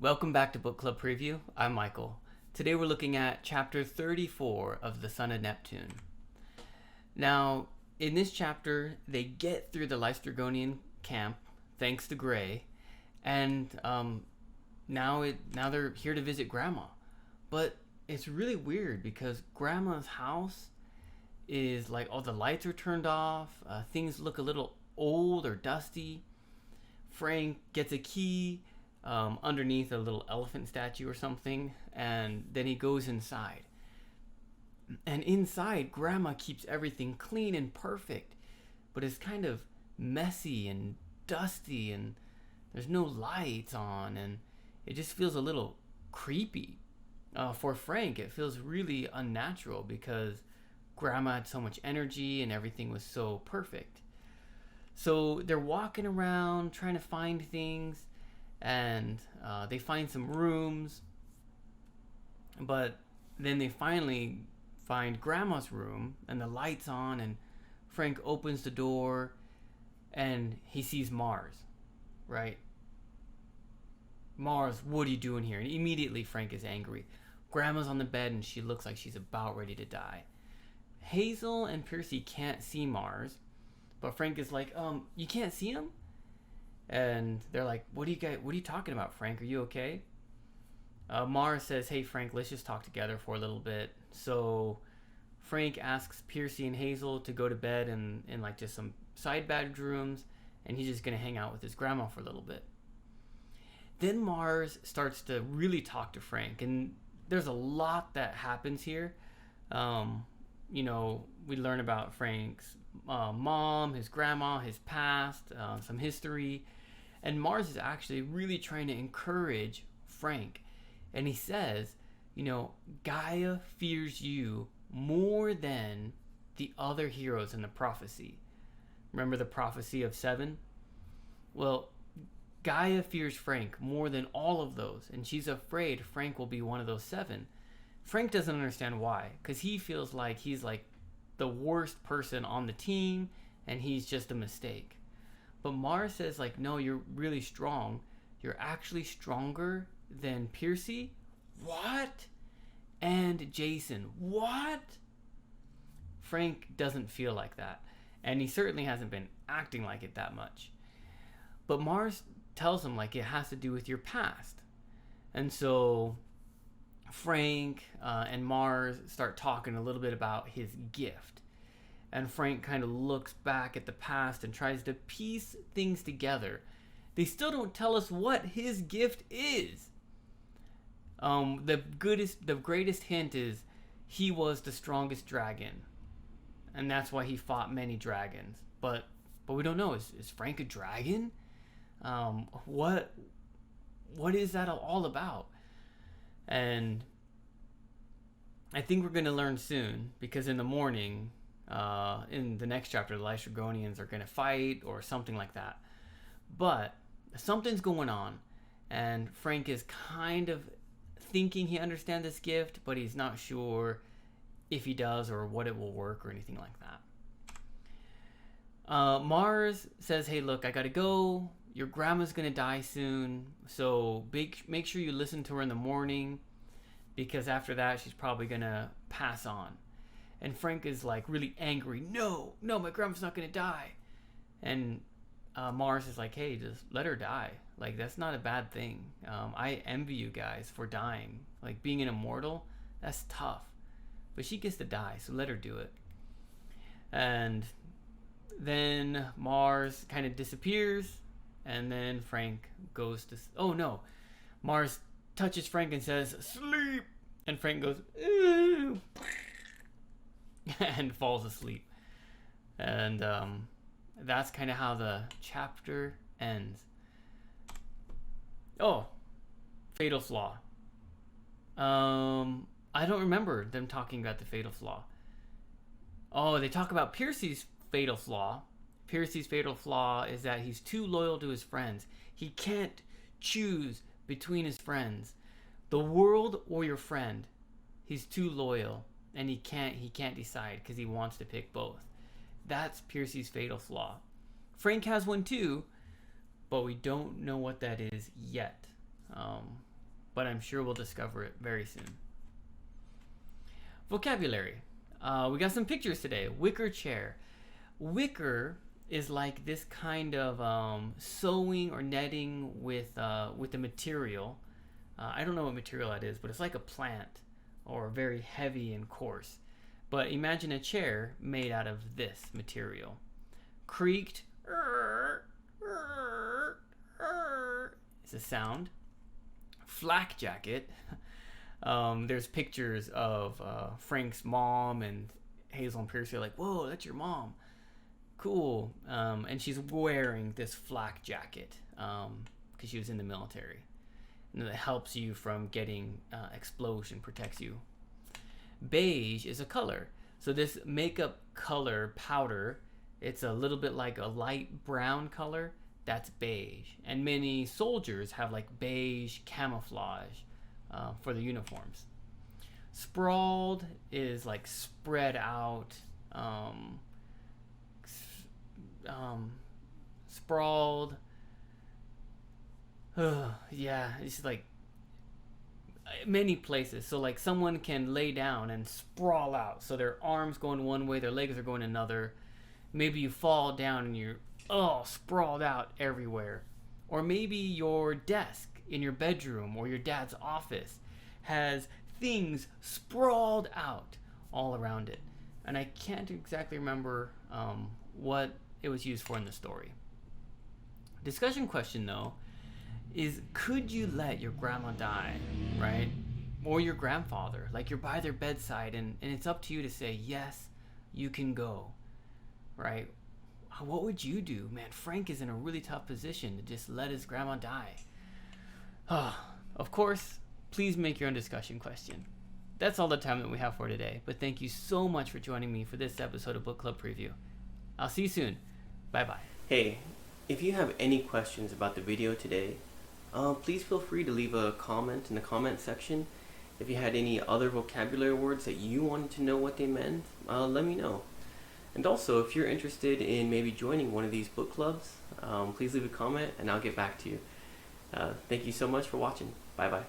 Welcome back to Book Club Preview. I'm Michael. Today we're looking at chapter 34 of the Son of Neptune. Now, in this chapter, they get through the Lystragonian camp thanks to Gray, and now they're here to visit Grandma. But it's really weird because Grandma's house is like all the lights are turned off, things look a little old or dusty. Frank gets a key underneath a little elephant statue or something, and then he goes inside. And inside, Grandma keeps everything clean and perfect, but it's kind of messy and dusty, and there's no lights on, and it just feels a little creepy. For Frank, it feels really unnatural because Grandma had so much energy and everything was so perfect. So they're walking around trying to find things, and they find some rooms, but then they finally find Grandma's room and the lights on, and Frank opens the door and he sees Mars, right? Mars, what are you doing here? And immediately Frank is angry. Grandma's on the bed and she looks like she's about ready to die. Hazel and Percy can't see Mars, but Frank is like, you can't see him? And they're like, what are you talking about, Frank? Are you okay? Mars says, hey, Frank, let's just talk together for a little bit. So Frank asks Percy and Hazel to go to bed in like just some side bedrooms, and he's just going to hang out with his grandma for a little bit. Then Mars starts to really talk to Frank, and there's a lot that happens here. We learn about Frank's mom, his grandma, his past, some history. And Mars is actually really trying to encourage Frank. And he says, Gaia fears you more than the other heroes in the prophecy. Remember the prophecy of 7? Well, Gaia fears Frank more than all of those. And she's afraid Frank will be one of those 7. Frank doesn't understand why, because he feels like he's like the worst person on the team and he's just a mistake. But Mars says like, no, you're really strong. You're actually stronger than Percy. What? And Jason. What? Frank doesn't feel like that, and he certainly hasn't been acting like it that much. But Mars tells him like it has to do with your past. And so Frank and Mars start talking a little bit about his gift. And Frank kind of looks back at the past and tries to piece things together. They still don't tell us what his gift is. The greatest hint is he was the strongest dragon, and that's why he fought many dragons. But we don't know. Is Frank a dragon? What is that all about? And I think we're going to learn soon, because in the morning, in the next chapter, the Lystragonians are going to fight or something like that. But something's going on, and Frank is kind of thinking he understands this gift, but he's not sure if he does or what it will work or anything like that. Mars says, hey, look, I got to go. Your grandma's going to die soon, so make sure you listen to her in the morning, because after that, she's probably going to pass on. And Frank is like really angry. No, my grandma's not going to die. And Mars is like, hey, just let her die. Like, that's not a bad thing. I envy you guys for dying. Like, being an immortal, that's tough. But she gets to die, so let her do it. And then Mars kind of disappears. And then Frank goes to... Oh, no. Mars touches Frank and says, sleep. And Frank goes, ew. And falls asleep. And that's kind of how the chapter ends. Oh, fatal flaw. I don't remember them talking about the fatal flaw. Oh, they talk about Percy's fatal flaw. Percy's fatal flaw is that he's too loyal to his friends. He can't choose between his friends. The world or your friend. He's too loyal, and he can't decide because he wants to pick both. That's Percy's fatal flaw. Frank has one too, but we don't know what that is yet. but I'm sure we'll discover it very soon. Vocabulary. We got some pictures today. Wicker chair. Wicker is like this kind of sewing or netting with the material. I don't know what material that is, but it's like a plant or very heavy and coarse. But imagine a chair made out of this material. Creaked. It's a sound. Flak jacket. There's pictures of Frank's mom and Hazel and Percy are like, whoa, that's your mom. Cool. And she's wearing this flak jacket because she was in the military. And it helps you from getting explosion, protects you. Beige is a color. So this makeup color powder, it's a little bit like a light brown color. That's beige. And many soldiers have like beige camouflage for the uniforms. Sprawled is like spread out. Sprawled. Yeah, it's like many places. So like someone can lay down and sprawl out. So their arms going one way, their legs are going another. Maybe you fall down and you're sprawled out everywhere. Or maybe your desk in your bedroom or your dad's office has things sprawled out all around it. And I can't exactly remember what it was used for in the story. Discussion question though is, could you let your grandma die, right? Or your grandfather, like you're by their bedside and it's up to you to say, yes, you can go, right? What would you do? Man, Frank is in a really tough position to just let his grandma die. Of course, please make your own discussion question. That's all the time that we have for today, but thank you so much for joining me for this episode of Book Club Preview. I'll see you soon. Bye-bye. Hey, if you have any questions about the video today, please feel free to leave a comment in the comment section. If you had any other vocabulary words that you wanted to know what they meant, let me know. And also, if you're interested in maybe joining one of these book clubs, please leave a comment and I'll get back to you. Thank you so much for watching. Bye-bye.